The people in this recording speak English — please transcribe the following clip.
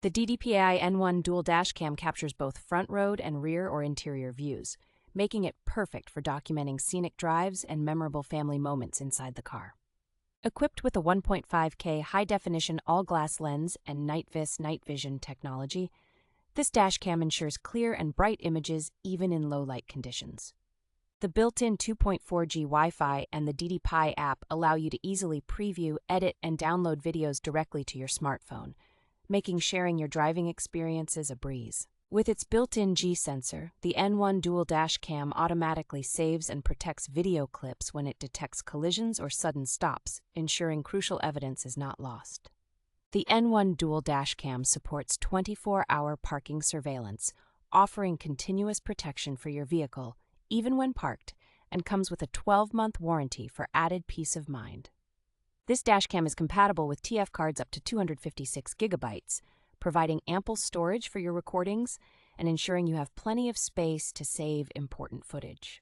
The DDPAI N1 dual dashcam captures both front road and rear or interior views, making it perfect for documenting scenic drives and memorable family moments inside the car. Equipped with a 1.5K high-definition all-glass lens and NightVIS night vision technology, this dashcam ensures clear and bright images even in low-light conditions. The built-in 2.4G Wi-Fi and the DDPAI app allow you to easily preview, edit, and download videos directly to your smartphone, making sharing your driving experiences a breeze. With its built-in G sensor, the N1 dual dashcam automatically saves and protects video clips when it detects collisions or sudden stops, ensuring crucial evidence is not lost. The N1 dual dashcam supports 24-hour parking surveillance, offering continuous protection for your vehicle, even when parked, and comes with a 12-month warranty for added peace of mind. This dashcam is compatible with TF cards up to 256 gigabytes, providing ample storage for your recordings and ensuring you have plenty of space to save important footage.